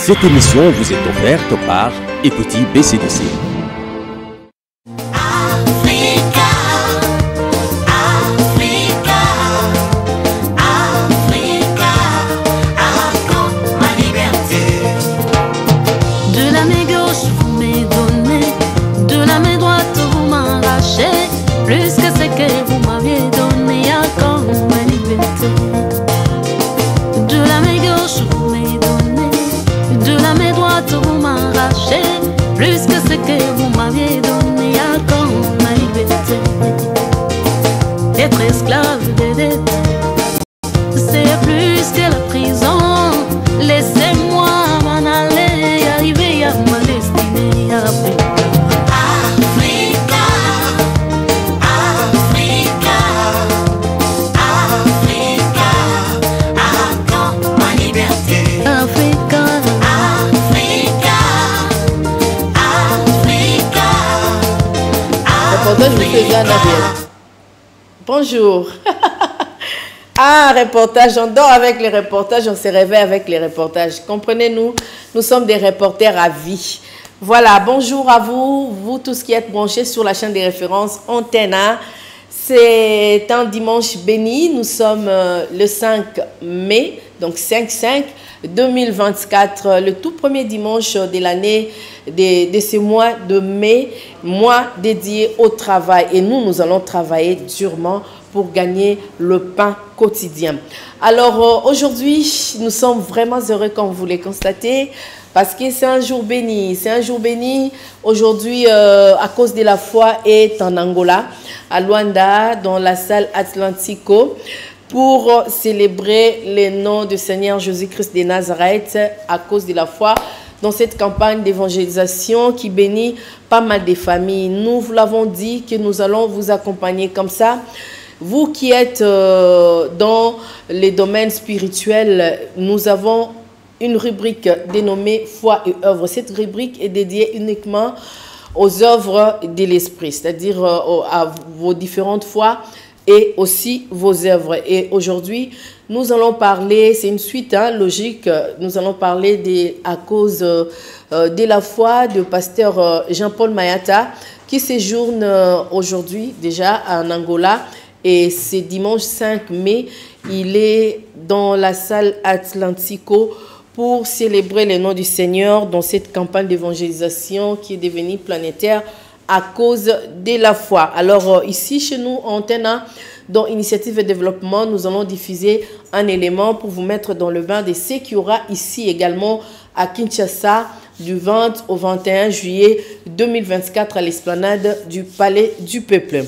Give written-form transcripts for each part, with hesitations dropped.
Cette émission vous est offerte par Equity BCDC. Être esclave des dettes, c'est plus que la prison. Laissez-moi m'en aller, arriver à ma destinée. Africa, Africa, Africa, accorde ma liberté. Africa, Africa, Africa. Reportage, je fais ça, Nabil. Bonjour. Ah, reportage, on dort avec les reportages, on se réveille avec les reportages. Comprenez-nous, nous sommes des reporters à vie. Voilà, bonjour à vous, vous tous qui êtes branchés sur la chaîne des références Antena. C'est un dimanche béni, nous sommes le 5 mai, donc 5/5/2024, le tout premier dimanche de l'année de ce mois de mai, mois dédié au travail. Et nous allons travailler durement pour gagner le pain quotidien. Alors aujourd'hui, nous sommes vraiment heureux comme vous le constatez, parce que c'est un jour béni. C'est un jour béni aujourd'hui à cause de la foi est en Angola, à Luanda, dans la salle Atlantico, pour célébrer le nom du Seigneur Jésus-Christ de Nazareth à cause de la foi dans cette campagne d'évangélisation qui bénit pas mal de familles. Nous vous l'avons dit que nous allons vous accompagner comme ça. Vous qui êtes dans les domaines spirituels, nous avons une rubrique dénommée Foi et œuvres. Cette rubrique est dédiée uniquement aux œuvres de l'esprit, c'est-à-dire à vos différentes foi et aussi vos œuvres. Et aujourd'hui, nous allons parler, c'est une suite logique, nous allons parler à cause de la foi de pasteur Jean-Paul Mayata qui séjourne aujourd'hui déjà en Angola. Et c'est dimanche 5 mai, il est dans la salle Atlantico pour célébrer le nom du Seigneur dans cette campagne d'évangélisation qui est devenue planétaire à cause de la foi. Alors ici chez nous, Antena, dans Initiative et Développement, nous allons diffuser un élément pour vous mettre dans le bain de ce qu'il y aura ici également à Kinshasa du 20 au 21 juillet 2024 à l'esplanade du Palais du Peuple.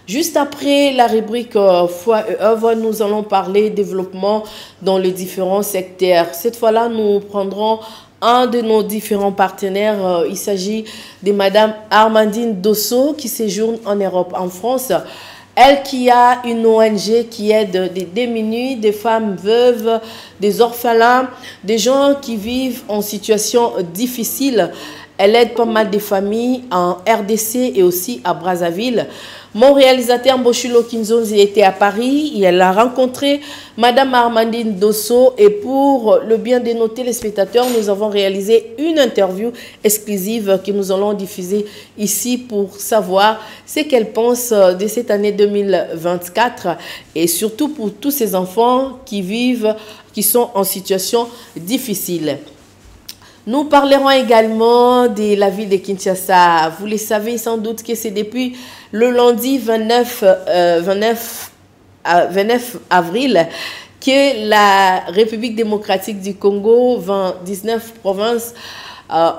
Juste après la rubrique Foi et œuvres, nous allons parler développement dans les différents secteurs. Cette fois-là, nous prendrons un de nos différents partenaires. Il s'agit de Madame Armandine Dosso qui séjourne en Europe, en France. Elle qui a une ONG qui aide des démunis, des femmes veuves, des orphelins, des gens qui vivent en situation difficile. Elle aide pas mal de familles en RDC et aussi à Brazzaville. Mon réalisateur Mboshilo Kinzonzi était à Paris et elle a rencontré Madame Armandine Dosso et pour le bien de nos téléspectateurs, nous avons réalisé une interview exclusive que nous allons diffuser ici pour savoir ce qu'elle pense de cette année 2024 et surtout pour tous ces enfants qui sont en situation difficile. Nous parlerons également de la ville de Kinshasa. Vous le savez sans doute que c'est depuis le lundi 29 avril que la République démocratique du Congo, 19 provinces,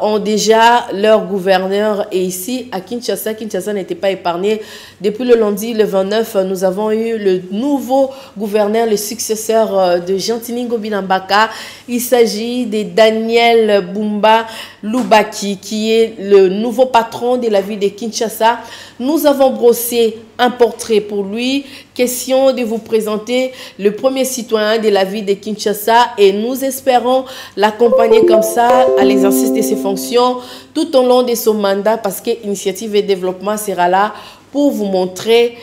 ont déjà leur gouverneur. Et ici, à Kinshasa, Kinshasa n'était pas épargné. Depuis le lundi, le 29, nous avons eu le nouveau gouverneur, le successeur de Jean-Tiningo Binambaka. Il s'agit de Daniel Bumba Lubaki, qui est le nouveau patron de la ville de Kinshasa. Nous avons brossé un portrait pour lui. Question de vous présenter le premier citoyen de la ville de Kinshasa et nous espérons l'accompagner comme ça à l'exercice de ses fonctions tout au long de son mandat parce que Initiative et Développement sera là pour vous montrer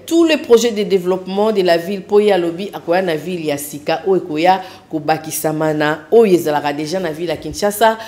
tous les projets de développement de la ville. Pour y aller à la ville Yasika, ou Ekoya, Kobakisamana, ou Yezalara déjà la ville à Kinshasa,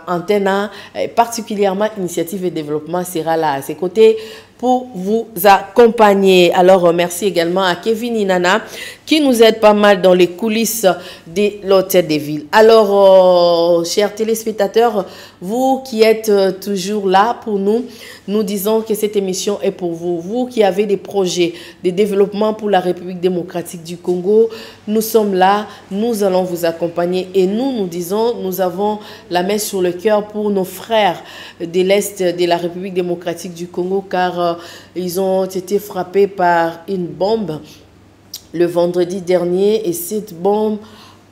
Antena, particulièrement initiative et développement sera là à ses côtés pour vous accompagner. Alors, merci également à Kevin Inana qui nous aide pas mal dans les coulisses de l'hôtel des villes. Alors, chers téléspectateurs, vous qui êtes toujours là pour nous, nous disons que cette émission est pour vous. Vous qui avez des projets de développement pour la République démocratique du Congo, nous sommes là, nous allons vous accompagner et nous disons, nous avons la main sur le cœur pour nos frères de l'Est de la République démocratique du Congo car ils ont été frappés par une bombe le vendredi dernier et cette bombe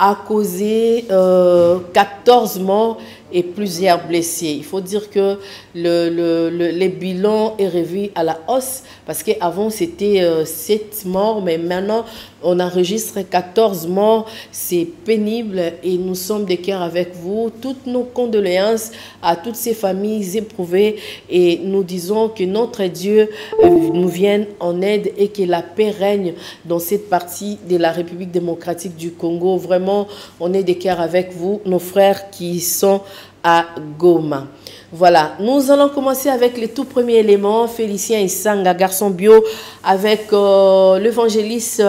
a causé 14 morts et plusieurs blessés. Il faut dire que les bilans est revu à la hausse parce qu'avant c'était 7 morts, mais maintenant on enregistre 14 morts. C'est pénible et nous sommes de cœur avec vous. Toutes nos condoléances à toutes ces familles éprouvées et nous disons que notre Dieu nous vienne en aide et que la paix règne dans cette partie de la République démocratique du Congo. Vraiment, on est de cœur avec vous, nos frères qui sont à Goma. Voilà, nous allons commencer avec les tout premiers éléments. Félicien Isanga, garçon bio, avec l'évangéliste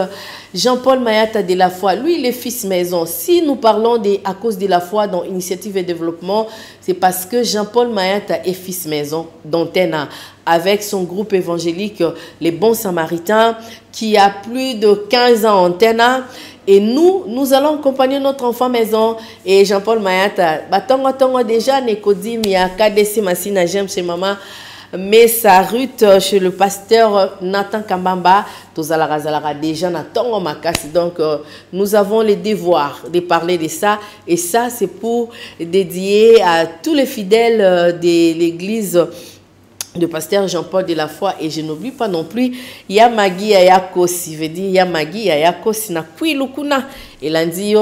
Jean-Paul Mayata de la foi. Lui, il est fils maison. Si nous parlons à cause de la foi dans Initiative et Développement, c'est parce que Jean-Paul Mayata est fils maison d'Antena avec son groupe évangélique Les Bons Samaritains qui a plus de 15 ans Antena. Et nous allons accompagner notre enfant maison et Jean-Paul Mayata. Batongo déjà, Nekodi, Mia, KDC, Massina, j'aime chez maman. Mais sa route chez le pasteur Nathan Kambamba, Tozalara déjà, Natongo Makasi. Donc, nous avons le devoir de parler de ça. Et ça, c'est pour dédier à tous les fidèles de l'église de pasteur Jean-Paul de la foi. Et je n'oublie pas non plus Yamagi Ayakosi, veut dire Yamagi Ayakosi na Kouilukuna. Et lundi,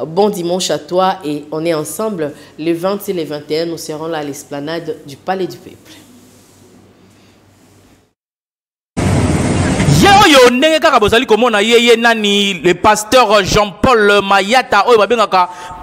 bon dimanche à toi. Et on est ensemble le 20 et le 21. Nous serons là à l'esplanade du Palais du Peuple. Le pasteur Jean-Paul Mayata,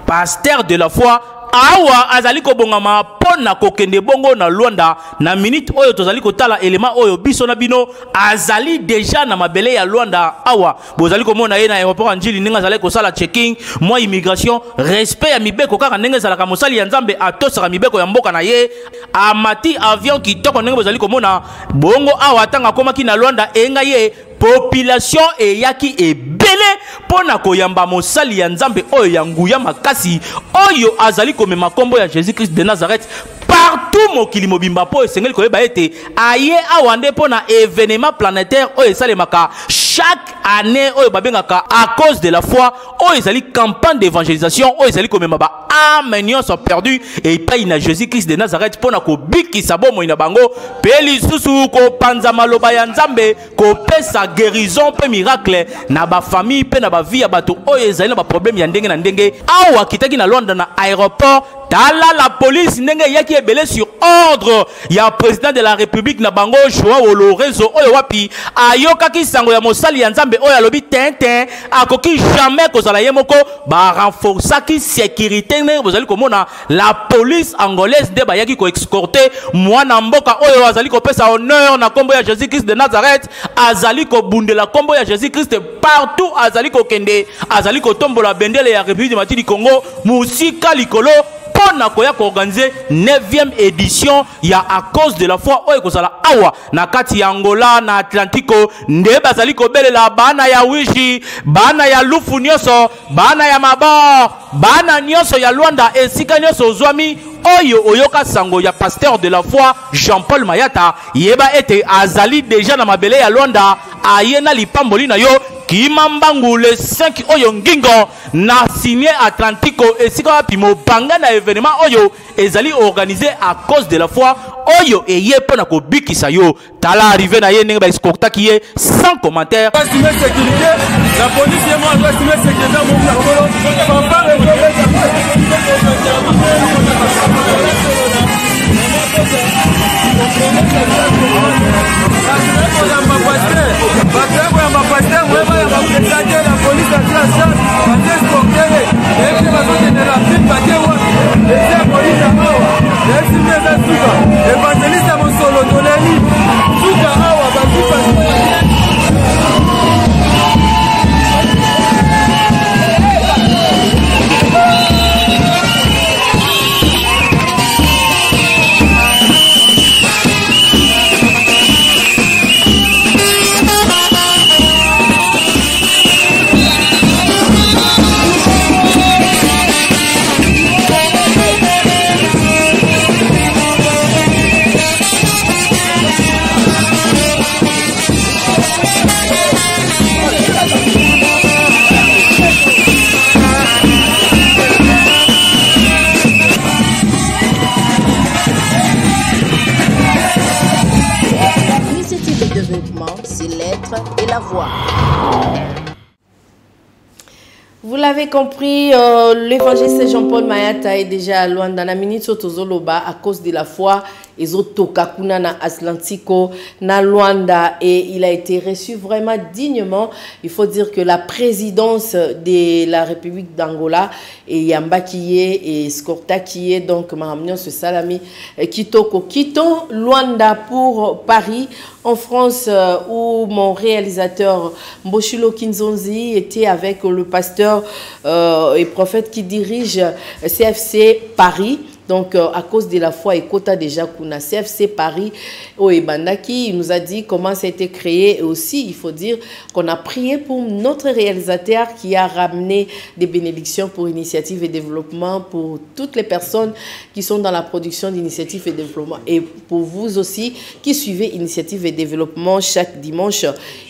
pasteur de la foi. Awa azali ko bongama pona kokende bongo na Luanda na minute oyo tozali ko tala element oyo biso na bino azali déjà na mabele ya Luanda awa bozali ko mona ye na aéroport Anjili ninga azali ko sala checking moi immigration respect ya mibeko kaka ndenge zala ka mosali ya Nzambe atosaka mibeko ya mboka na ye amati avion kitoko ndenge bozali ko mona bongo awa tanga komaki na Luanda enga ye population e yaki ebele pona koyamba mosali ya Nzambe oyo ya nguya makasi oyo azali komema kombo ya Jésus-Christ de Nazareth partout mokili mobimba po esengeli koyeba ete aye awande pona événement planétaire oyo esalemaka chaque année oyo babengaka à cause de la foi oyo ezali campagne d'évangélisation oyo ezali komema ba amenyo sont perdus et pas na Jésus-Christ de Nazareth pona ko bikisa bomoi na bango pe lisusu ko panza maloba ya Nzambe ko pesa guérison pe miracle na ba famille pe na ba vie ya bato oyo ezali na ba problème ya ndenge na ndenge awa kitaki na Londres na aéroport tala la police ndenge yaki ebele sur ordre ya président de la République na bango Joao Lorenzo oyo wapi ayokaki sango ya mosali ya Nzambe oyo alobi tintin akoki jamais kozala ye moko ba renforçaki sécurité ndenge bozali komona la police angolaise nde bayaki ko escorter mwana mboka oyo azali kopesa honneur na kombo ya Jésus-Christ de Nazareth azali ko bundela kombo ya Jésus-Christ partout azali ko kende azali ko tombola bendele ya République démocratique du Congo musika likolo pona koya ko organiser 9e édition ya à cause de la foi oyo kozala awa na kati ya Angola na Atlantico nde bazali ko belela bana ya wishi bana ya lufu nyoso bana ya mabor bana nyoso ya Luanda esika nyoso ozwami oyo oyoka sango ya pasteur de la foi Jean-Paul Mayata yeba ete azali déjà na mabele ya Luanda ayena lipamboli na yo Kimambangu le 5 oyo ngingo na signé Atlantico esika wapi mobanga na événement oyo ezali organisé à cause de la foi oyo eye pona ko bikisa yo tala arrivé na ye ndenge ba escortaki ye sans commentaire. La police et moi doit estimer sécurité mon Jean, Andrés Congere, et puis la ville Batewa, et puis Moïse Awa, et puis Mesa Souka, évangéliste à mon solo, Tolani, Souka Awa, Bakupa. Et la voix. Vous l'avez compris, l'évangéliste Jean-Paul Mayata est déjà à Luanda na minute Sotozoloba à cause de la foi. Ezotokakuna na Atlantico na Luanda et il a été reçu vraiment dignement. Il faut dire que la présidence de la République d'Angola et Yamba Kiye et Skorta Kiye, donc Mahamnion ce salami Kitoko Kito Luanda pour Paris en France où mon réalisateur Mboshilo Kinzonzi était avec le pasteur et prophète qui dirige CFC Paris. Donc, à cause de la foi et quota déjà qu'on a CFC Paris au Ebandaki, il nous a dit comment ça a été créé. Et aussi, il faut dire qu'on a prié pour notre réalisateur qui a ramené des bénédictions pour Initiative et Développement, pour toutes les personnes qui sont dans la production d'Initiative et Développement. Et pour vous aussi qui suivez Initiative et Développement chaque dimanche,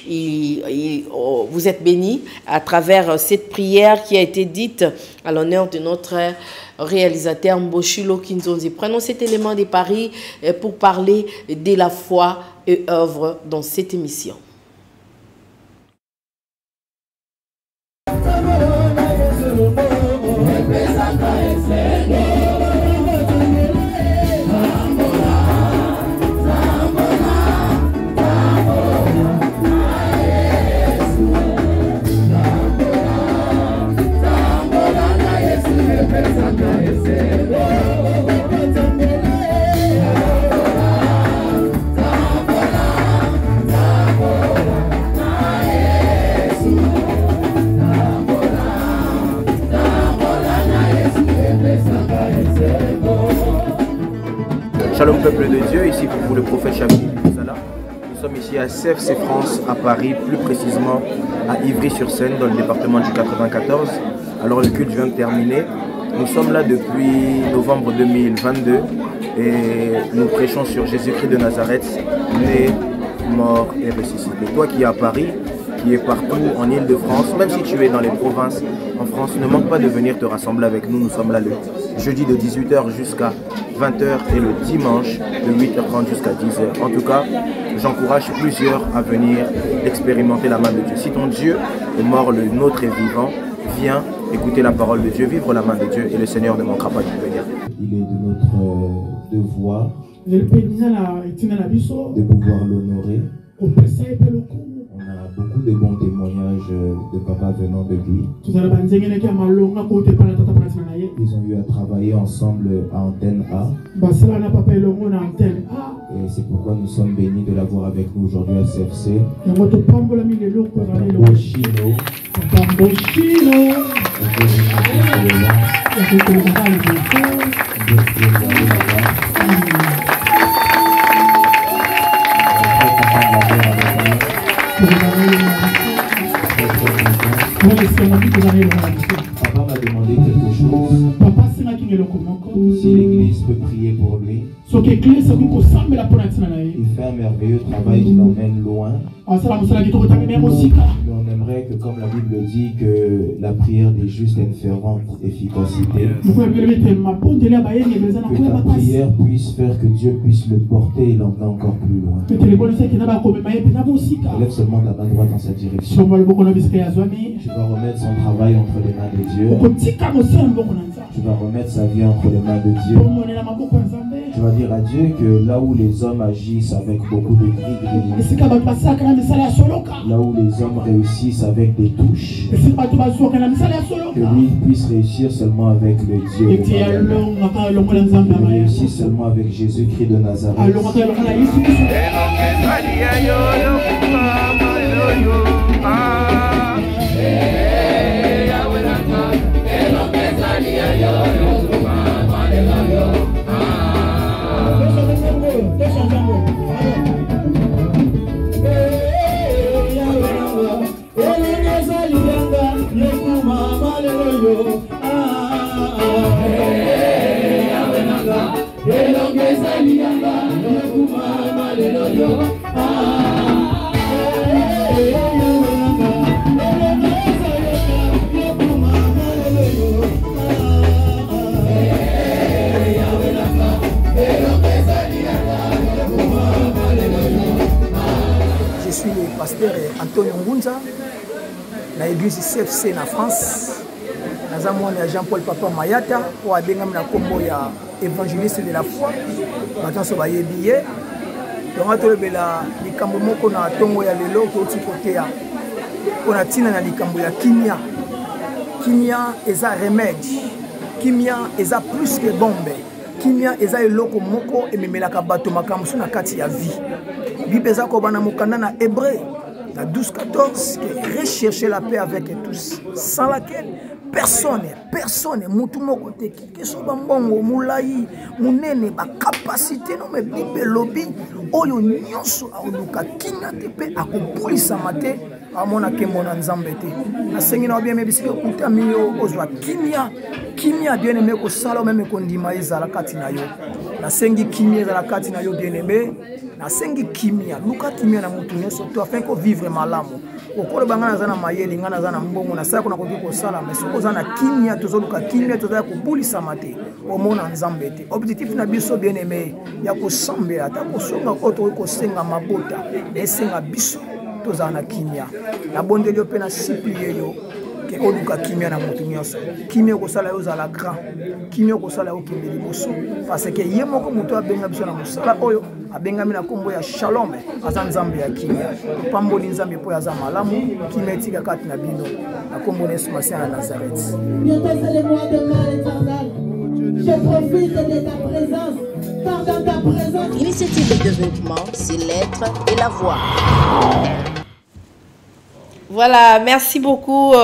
vous êtes bénis à travers cette prière qui a été dite à l'honneur de notre réalisateur Mboshilo Kinzonzi. Prenons cet élément de Paris pour parler de la foi et œuvre dans cette émission. Shalom peuple de Dieu, ici pour vous le prophète Chabi. Nous sommes ici à CFC France, à Paris, plus précisément à Ivry-sur-Seine, dans le département du 94. Alors le culte vient de terminer. Nous sommes là depuis novembre 2022 et nous prêchons sur Jésus-Christ de Nazareth, né, mort et ressuscité. Toi qui es à Paris, qui es partout en Île-de-France, même si tu es dans les provinces en France, ne manque pas de venir te rassembler avec nous. Nous sommes là le jeudi de 18h jusqu'à 20h et le dimanche de 8h30 jusqu'à 10h. En tout cas, j'encourage plusieurs à venir expérimenter la main de Dieu. Si ton Dieu est mort, le nôtre est vivant, viens écouter la parole de Dieu, vivre la main de Dieu et le Seigneur ne manquera pas de venir. Il est de notre devoir de pouvoir l'honorer. On a beaucoup de bons témoignages de papa venant de lui. Ils ont eu à travailler ensemble à Antenne A. Et c'est pourquoi nous sommes bénis de l'avoir avec nous aujourd'hui à CFC. Papa m'a demandé quelque chose. Si l'église peut prier pour lui, il fait un merveilleux travail qui l'emmène loin. Mais on aimerait que, comme la Bible dit, que la prière des justes a une fervente efficacité. Que ta prière puisse faire que Dieu puisse le porter et l'emmener encore plus loin. Lève seulement ta main droite dans sa direction. Tu vas remettre son travail entre les mains de Dieu. Tu vas remettre sa vie entre les mains de Dieu. Tu vas dire à Dieu que là où les hommes agissent avec beaucoup de gris-gris, là où les hommes réussissent avec des touches, que lui puisse réussir seulement avec le Dieu. Il réussit seulement avec Jésus-Christ de Nazareth. Je suis le pasteur Antonio Ngunza, na l'église CFC na France. Naza mwana Jean-Paul Papa Mayata, ou abengam na kombo ya évangéliste de la foi. Batanso bayebi ye. Donc atolebela likambo moko na tongo ya lelo ko tikote ya. On a tina na likambo ya kimia. Kimia eza remède. Kimia eza plus que bombe. Kimia eza eloko moko ememelaka bato makambo na kati ya vie. Bible eza ko bana mokanda na Hébreu na 12-14 que rechercher la paix avec tous, sans laquelle personne, mutu moko te que so bambongo mulai munene ba capacité no me Bible lobby oyo nyonso aoluka kinga te pe akopulisa mate amona ke mona nzambe te na sengi na bien mebisiko kuta miyo ozwa kimia bien aimé ko sala même ko ndima ezala kati na yo na sengi kimia ezala kati na yo bien aimé na sengi kimia luka kimia na mutu nyonso to afin ko vivre malamu okolo bangana zana mayeli ngana zana mbongo na sala kuna koki ko sala mais soko zana kimia tozoluka kimia tozala ko bulisa mate omona nzambe te objectif na biso bien aimé ya ko sambela ta ko songa ko to ko senga mabota esenga biso tozala na kimia na bondeli pe na supplier yo ke oluka kimia na mutu nyonso kimia ko sala yo zala grand kimia ko sala yo kimbeli boso parce que ye moko mutu abenga biso na musala oyo abengami na kombo ya shalom aza nzambe ya kimia pamboli nzambe po aza malamu kimia etika kati na bino na kombo na Yesu Masia na Nazareth. Bientôt c'est le mois de mai éternel. Je profite de ta présence, car dans ta présence. Initiative de développement, c'est l'être et la voix. Voilà, merci beaucoup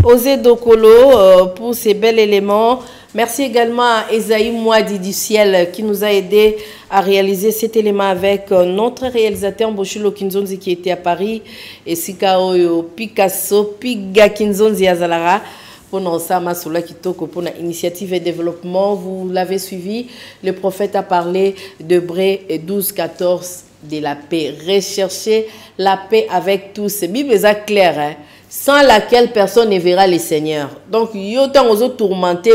Osé Dokolo pour ces bels éléments. Merci également à Esaïe Mouadi du ciel qui nous a aidé à réaliser cet élément avec notre réalisateur Mboshilo Kinzonzi qui était à Paris et Sikaoyo Picasso Piga Kinzonzi Azalara pour Nansama Soula Kitoko pour l'initiative et développement. Vous l'avez suivi, le prophète a parlé de Hébreu 12-14 de la paix. Rechercher la paix avec tous. C'est Bible est clair, hein? Sans laquelle personne ne verra le Seigneur. Donc, il y a autant aux autres tourmentés,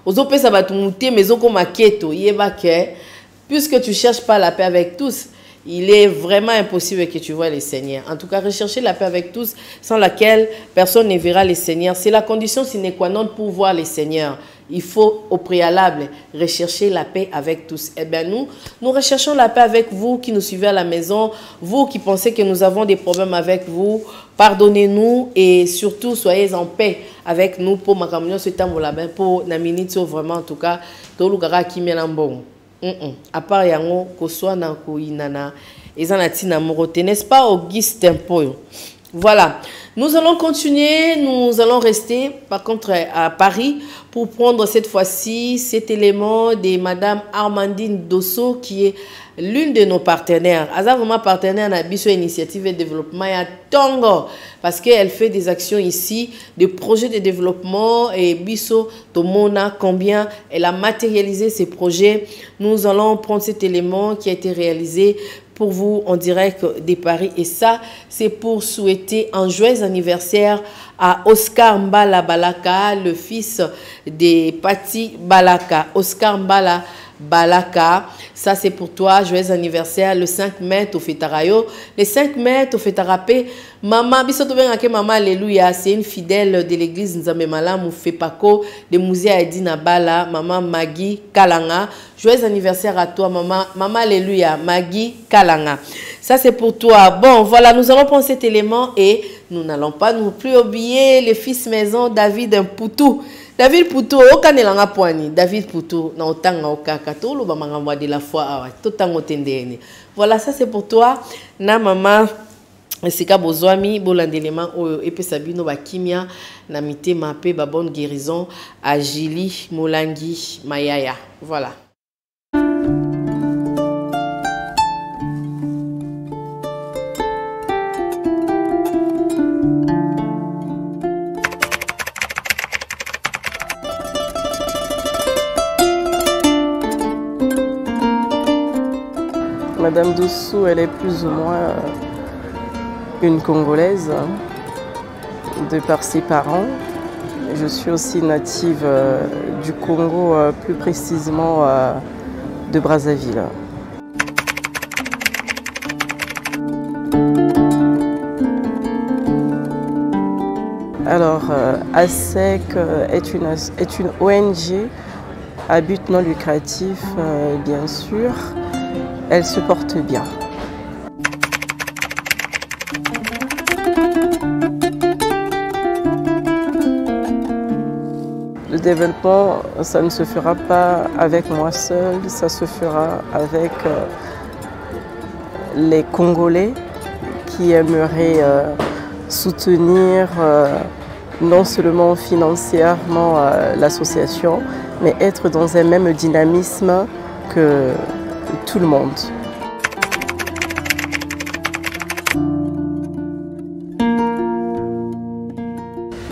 aux autres ça va te monter, mais aux comme keto, puisque tu cherches pas la paix avec tous, il est vraiment impossible que tu vois le Seigneur. En tout cas, rechercher la paix avec tous, sans laquelle personne ne verra le Seigneur. C'est la condition sine qua non pour voir le Seigneur. Il faut au préalable rechercher la paix avec tous. Eh bien nous recherchons la paix avec vous qui nous suivez à la maison, vous qui pensez que nous avons des problèmes avec vous. Pardonnez-nous et surtout soyez en paix avec nous pour ma communion ce temps pour na minute vraiment en tout cas to lugara ki melambon. À part yango ko soit na ko inana ezanati na morote, n'est-ce pas Augustin Poyo? Voilà, nous allons continuer, nous allons rester par contre à Paris pour prendre cette fois-ci cet élément de Madame Armandine Dosso qui est l'une de nos partenaires. Aza vraiment partenaire à Bisso Initiative et Développement à Tongo parce qu'elle fait des actions ici, des projets de développement et Bisso Tomona combien elle a matérialisé ces projets. Nous allons prendre cet élément qui a été réalisé pour vous en direct des Paris et ça c'est pour souhaiter un joyeux anniversaire à Oscar Mbala Balaka, le fils de Pati Balaka. Oscar Mbala Balaka. Ça, c'est pour toi. Joyeux anniversaire. Le 5 mai, tu fais Tarayo. Le 5 mai, tu fais Tarapé. Maman, maman, alléluia. C'est une fidèle de l'église Nzambe Malam, fait Paco, de Musée Adina Bala. Maman Maggie Kalanga. Joyeux anniversaire à toi, maman. Maman, alléluia. Maggie Kalanga. Ça, c'est pour toi. Bon, voilà, nous allons prendre cet élément et nous n'allons pas nous plus oublier le fils maison David Poutou. David Poutou, aucun élanga poigni. David Poutou, na otanga okakato, lo bamanga mwa de la foi awa. Totango tendene. Voilà, ça c'est pour toi. Na maman, sika bozwami, bolandelema oyo epesa bino bakimia na mitema pe ba bonne guérison à Jili Molangi Mayaya. Voilà. Madame Dossou, elle est plus ou moins une Congolaise de par ses parents. Je suis aussi native du Congo, plus précisément de Brazzaville. Alors, ASEC est une ONG à but non lucratif, bien sûr. Elle se porte bien. Le développement, ça ne se fera pas avec moi seule, ça se fera avec les Congolais qui aimeraient soutenir non seulement financièrement l'association, mais être dans un même dynamisme que tout le monde.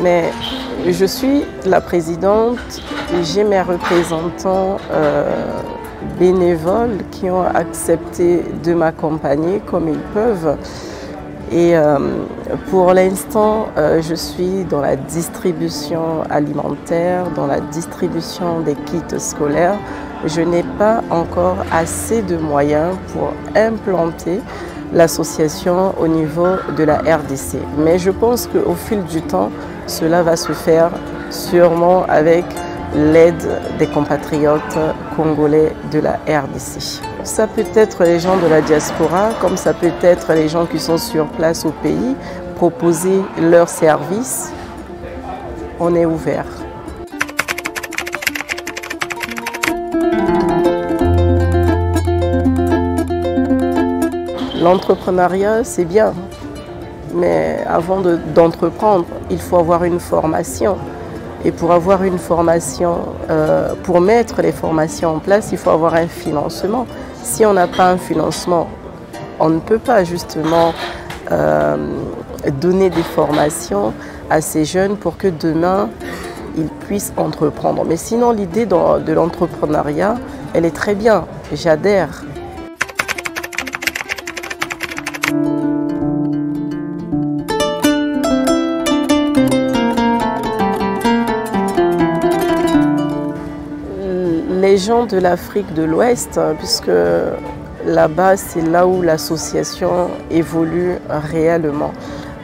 Mais je suis la présidente, j'ai mes représentants bénévoles qui ont accepté de m'accompagner comme ils peuvent. Et pour l'instant, je suis dans la distribution alimentaire, dans la distribution des kits scolaires. Je n'ai pas encore assez de moyens pour implanter l'association au niveau de la RDC. Mais je pense qu'au fil du temps, cela va se faire sûrement avec l'aide des compatriotes congolais de la RDC. Ça peut être les gens de la diaspora, comme ça peut être les gens qui sont sur place au pays, proposer leurs services. On est ouvert. L'entrepreneuriat, c'est bien, mais avant d'entreprendre, il faut avoir une formation. Et pour avoir une formation, pour mettre les formations en place, il faut avoir un financement. Si on n'a pas un financement, on ne peut pas justement donner des formations à ces jeunes pour que demain, ils puissent entreprendre. Mais sinon, l'idée de l'entrepreneuriat, elle est très bien. J'adhère. Les gens de l'Afrique de l'Ouest, puisque là-bas, c'est là où l'association évolue réellement.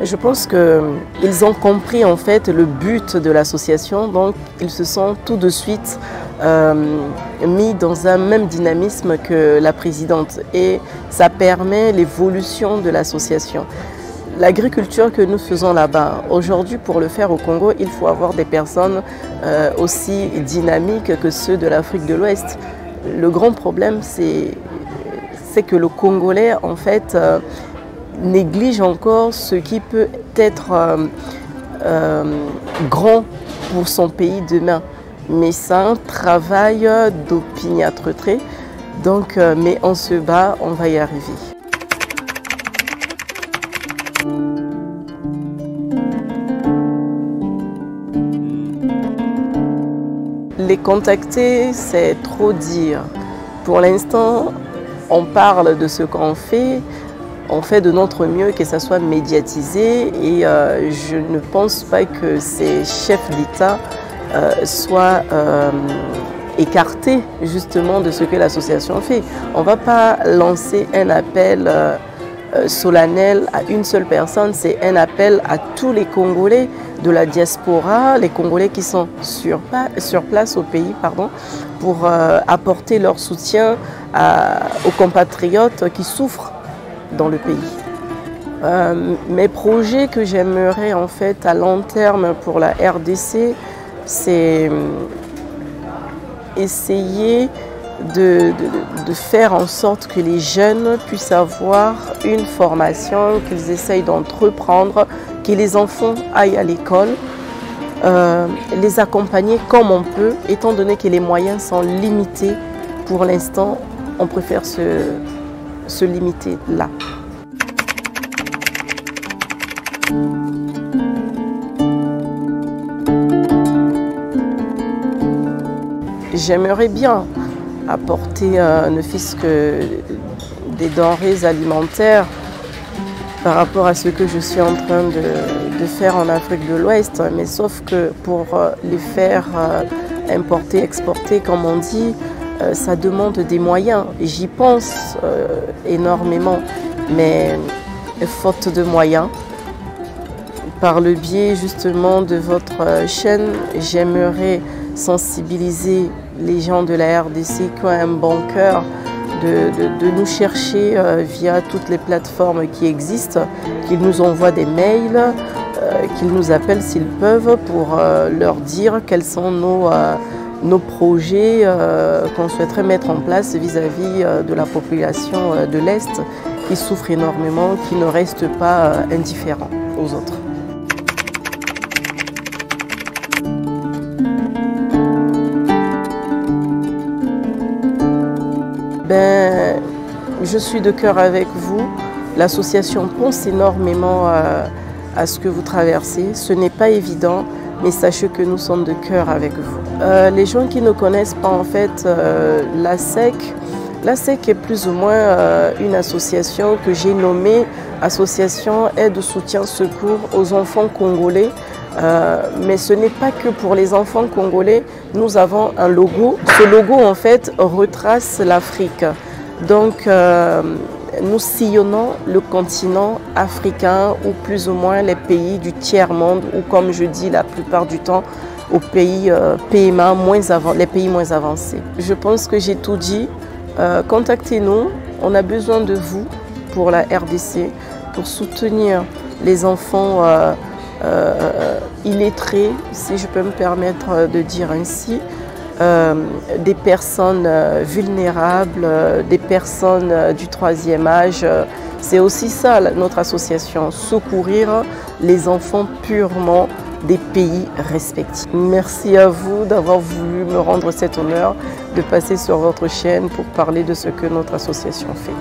Je pense qu'ils ont compris en fait le but de l'association, donc ils se sont tout de suite mis dans un même dynamisme que la présidente et ça permet l'évolution de l'association. L'agriculture que nous faisons là-bas, aujourd'hui pour le faire au Congo, il faut avoir des personnes aussi dynamiques que ceux de l'Afrique de l'Ouest. Le grand problème, c'est que le Congolais, en fait, néglige encore ce qui peut être grand pour son pays demain. Mais c'est un travail d'opiniâtreté. Donc, mais on se bat, on va y arriver. Les contacter, c'est trop dire. Pour l'instant, on parle de ce qu'on fait. On fait de notre mieux que ça soit médiatisé et je ne pense pas que ces chefs d'État soient écarté justement de ce que l'association fait. On ne va pas lancer un appel solennel à une seule personne, c'est un appel à tous les Congolais de la diaspora, les Congolais qui sont sur place au pays, pour apporter leur soutien aux compatriotes qui souffrent dans le pays. Mes projets que j'aimerais en fait à long terme pour la RDC, c'est essayer de faire en sorte que les jeunes puissent avoir une formation, qu'ils essayent d'entreprendre, que les enfants aillent à l'école, les accompagner comme on peut, étant donné que les moyens sont limités. Pour l'instant, on préfère se limiter là. J'aimerais bien apporter ne fût-ce que des denrées alimentaires par rapport à ce que je suis en train de faire en Afrique de l'Ouest, mais sauf que pour les faire importer, exporter, comme on dit, ça demande des moyens. J'y pense énormément, mais faute de moyens, par le biais justement de votre chaîne, j'aimerais sensibiliser les gens de la RDC qui ont un bon cœur de nous chercher via toutes les plateformes qui existent, qu'ils nous envoient des mails, qu'ils nous appellent s'ils peuvent pour leur dire quels sont nos projets qu'on souhaiterait mettre en place vis-à-vis de la population de l'Est qui souffre énormément, qui ne reste pas indifférent aux autres. Je suis de cœur avec vous. L'association pense énormément à ce que vous traversez. Ce n'est pas évident, mais sachez que nous sommes de cœur avec vous. Les gens qui ne connaissent pas en fait l'ASEC est plus ou moins une association que j'ai nommée Association Aide, Soutien, Secours aux enfants congolais. Mais ce n'est pas que pour les enfants congolais, nous avons un logo. Ce logo en fait retrace l'Afrique. Donc nous sillonnons le continent africain ou plus ou moins les pays du tiers-monde ou comme je dis la plupart du temps aux pays PMA, les pays moins avancés. Je pense que j'ai tout dit. Contactez-nous, on a besoin de vous pour la RDC, pour soutenir les enfants illettrés, si je peux me permettre de dire ainsi, des personnes vulnérables, des personnes du troisième âge. C'est aussi ça notre association, secourir les enfants purement des pays respectifs. Merci à vous d'avoir voulu me rendre cet honneur de passer sur votre chaîne pour parler de ce que notre association fait.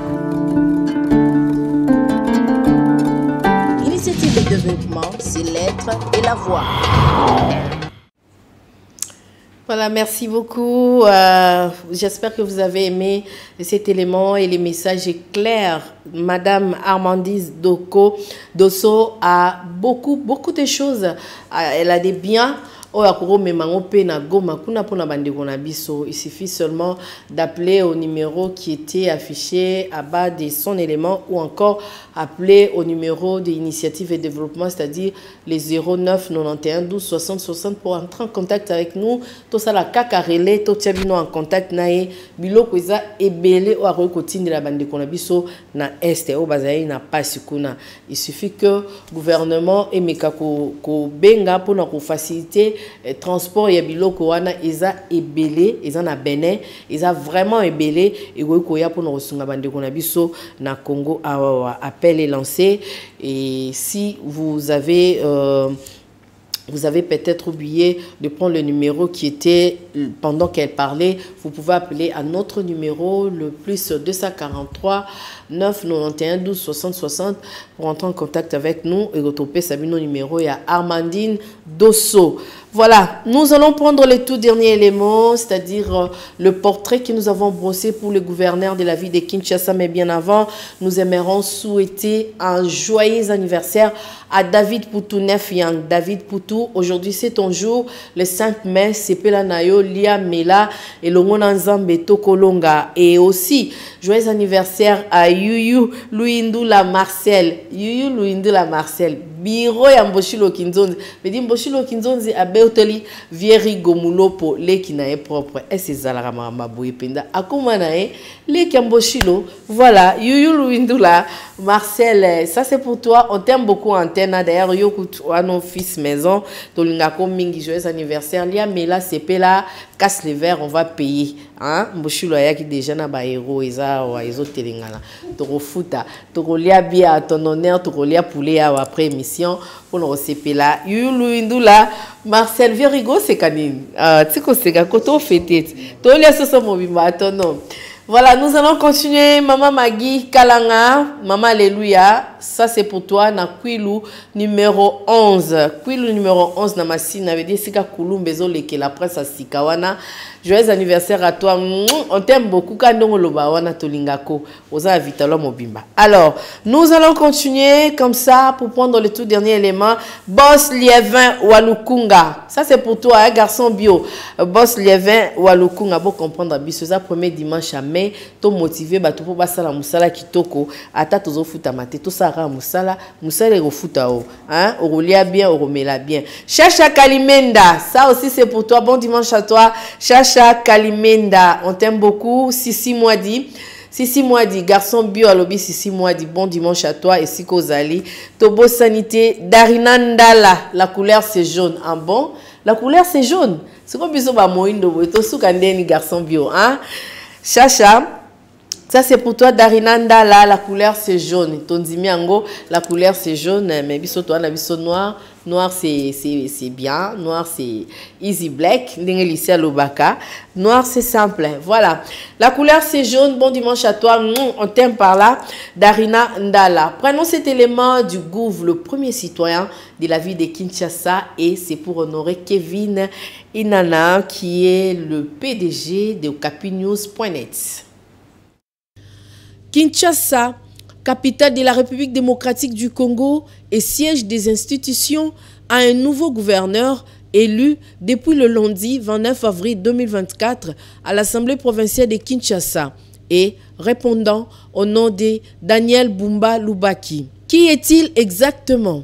Initiative de développement, c'est l'être et la voix. Voilà, merci beaucoup. J'espère que vous avez aimé cet élément et les messages clairs. Madame Armandise Dosso a beaucoup de choses. Elle a des biens. Il suffit seulement d'appeler au numéro qui était affiché à bas de son élément ou encore appeler au numéro de l'initiative et développement, c'est-à-dire les 09 91 12 60 60 pour entrer en contact avec nous. Tout ça la kakarele, tout ça en contact nae biloko eza ebele o akoki kotindela bandeko na biso na este o bazali na pasi kuna. Il suffit que gouvernement emeka ko benga pour na ko faciliter transport ya biloko wana eza ebele, eza na Benin, eza vraiment ebele et ko ya pour na kosunga bandeko na biso na Congo awa. Appel est lancé et si vous avez peut-être oublié de prendre le numéro qui était pendant qu'elle parlait, vous pouvez appeler à notre numéro le plus 243 991 12 60 60 pour entrer en contact avec nous et retrouver Sabino numéro. Il y a Armandine Dosso. Voilà, nous allons prendre le tout dernier élément, c'est-à-dire le portrait que nous avons brossé pour le gouverneur de la ville de Kinshasa. Mais bien avant, nous aimerions souhaiter un joyeux anniversaire à David Poutou Nefiang. David Poutou, aujourd'hui c'est ton jour, le 5 mai, c'est Pelanayo, Lia Mela et le Monanzambe Tokolonga. Et aussi, joyeux anniversaire à Yuyu Louindula Marcel. Yuyu Louindula Marcel. Biro ya Mboshilo Kinzonzi. Mais dit Mboshilo Kinzonzi a Beuteli Vieri Gomulopo, le qui n'a propre. Et c'est Zalara Maramaboué Penda. Akumanae, le qui Mboshilo. Voilà, Yuyu Louindula Marcel. Ça c'est pour toi. On t'aime beaucoup en d'ailleurs, Yokutu à nos fils maison, Tolingako Mingi, joyeux anniversaire. Lia Mela, c'est là, casse les verres, on va payer. Hein? Mboshilo ya qui déjà na ba héros, isa wa iso telingana. Toro futa, toro lia bien à ton honneur, toro lia poulet après émission. Pour nous CP là, Yulu Indula, Marcel Verigo, c'est canine. Tiko sega koto fete. Tolia soso mobimba à ton nom. Voilà, nous allons continuer. Maman Magui Kalanga, Maman Alléluia, ça c'est pour toi. Na Kwilu numéro 11. Kwilu numéro 11 na Massine, avait dit Sika Koulumbezo leke la presse à Sikawana. Joyeux anniversaire à toi. On t'aime beaucoup. Kandongo Lobawana Tolingako. Oza Vitalo Mobimba. Alors, nous allons continuer comme ça pour prendre le tout dernier élément. Boss Lievin Walukunga. Ça c'est pour toi, hein, garçon bio. Boss Lievin Walukunga. Pour comprendre, ça premier dimanche à mai. To motivé, bah tu peux passer la musala kitoko. Ata tozo futa mate. To sara musala. Musala ero futa o. Hein? Orolia bien, oromela bien. Chacha Kalimenda. Ça aussi c'est pour toi. Bon dimanche à toi. Chacha Kalimenda, on t'aime beaucoup. Sissi Mwadi, garçon bio à lobby. Sissi Mwadi, bon dimanche à toi. Et Siko Zali, Tobo Sanité, Darinandala, la couleur c'est jaune. Ah bon? La couleur c'est jaune. C'est quoi biso ba moindo, to soukandeni garçon bio, hein? Chacha, ça c'est pour toi Darinandala, la couleur c'est jaune. Tonzimiango, la couleur c'est jaune, mais biso toi na biso noir. Noir c'est bien, noir c'est easy black, noir c'est simple, voilà. La couleur c'est jaune, bon dimanche à toi, on t'aime par là, Darina Ndala. Prenons cet élément du Gouv, le premier citoyen de la ville de Kinshasa, et c'est pour honorer Kevin Inana qui est le PDG de okapinews.net. Kinshasa, capitale de la République démocratique du Congo et siège des institutions, a un nouveau gouverneur élu depuis le lundi 29 avril 2024 à l'Assemblée provinciale de Kinshasa et répondant au nom de Daniel Bumba Lubaki. Qui est-il exactement?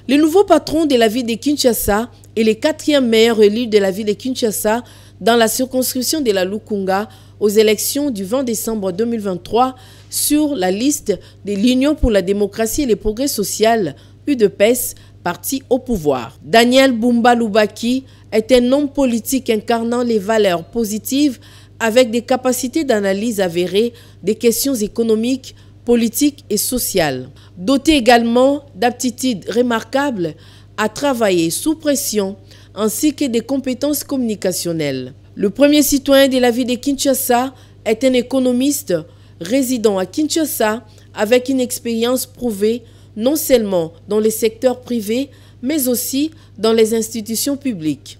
Le nouveau patron de la ville de Kinshasa est le 4e meilleur élu de la ville de Kinshasa dans la circonscription de la Lukunga aux élections du 20 décembre 2023 sur la liste de l'Union pour la démocratie et le progrès social, UDPS, parti au pouvoir. Daniel Bumba Lubaki est un homme politique incarnant les valeurs positives avec des capacités d'analyse avérées des questions économiques, politiques et sociales. Doté également d'aptitudes remarquables à travailler sous pression ainsi que des compétences communicationnelles. Le premier citoyen de la ville de Kinshasa est un économiste résidant à Kinshasa avec une expérience prouvée non seulement dans les secteurs privés, mais aussi dans les institutions publiques.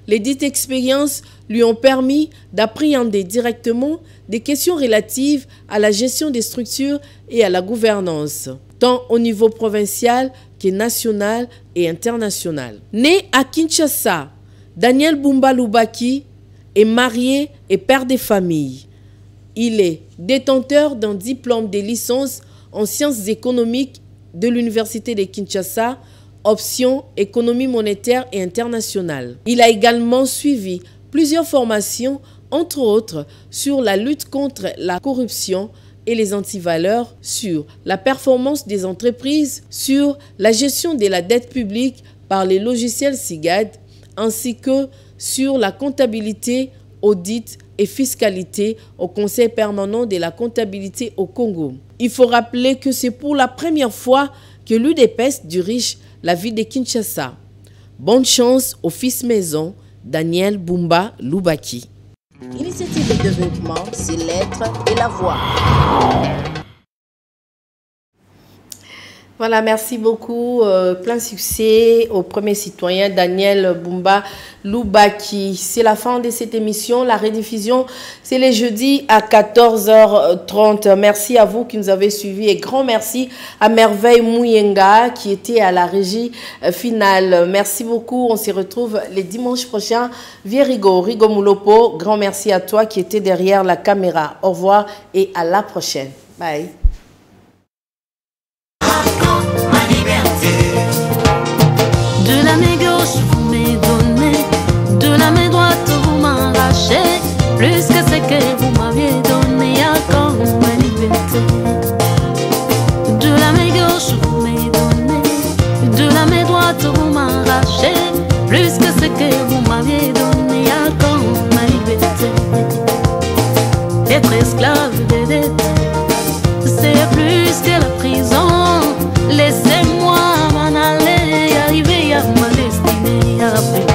Les dites expériences lui ont permis d'appréhender directement des questions relatives à la gestion des structures et à la gouvernance, tant au niveau provincial que national et international. Né à Kinshasa, Daniel Bumba Lubaki est marié et père de famille. Il est détenteur d'un diplôme de licence en sciences économiques de l'Université de Kinshasa, option économie monétaire et internationale. Il a également suivi plusieurs formations, entre autres sur la lutte contre la corruption et les antivaleurs, sur la performance des entreprises, sur la gestion de la dette publique par les logiciels SIGAD, ainsi que sur la comptabilité, audit et fiscalité au Conseil permanent de la comptabilité au Congo. Il faut rappeler que c'est pour la première fois que l'UDPS dirige la ville de Kinshasa. Bonne chance au fils maison, Daniel Bumba Lubaki. Initiative de développement, c'est l'être et la voix. Voilà, merci beaucoup. Plein succès au premier citoyen Daniel Bumba Loubaki. C'est la fin de cette émission. La rediffusion, c'est les jeudis à 14h30. Merci à vous qui nous avez suivis et grand merci à Merveille Mouyenga qui était à la régie finale. Merci beaucoup. On se retrouve les dimanches prochains. Vieux Rigo Moulopo, grand merci à toi qui était derrière la caméra. Au revoir et à la prochaine. Bye. De la main gauche vous m'avez donné, de la main droite vous m'arrachez, plus que ce que vous m'aviez donné à quand ma liberté. De la main gauche vous m'avez donné, de la main droite vous m'arrachez, plus que ce que vous m'aviez donné à quand ma liberté. Être esclave des dettes, c'est plus que la prison. Laissez-moi m'en aller, arriver à ma destinée. Africa,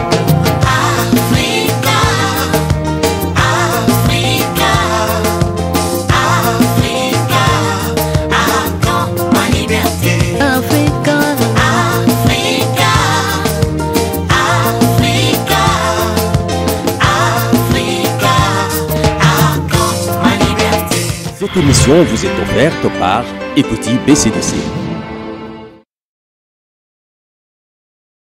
Africa, Africa, à quand ma liberté. Africa, Africa, Africa, Africa, à quand ma liberté. Cette émission vous est offerte par Écoutez BCDC.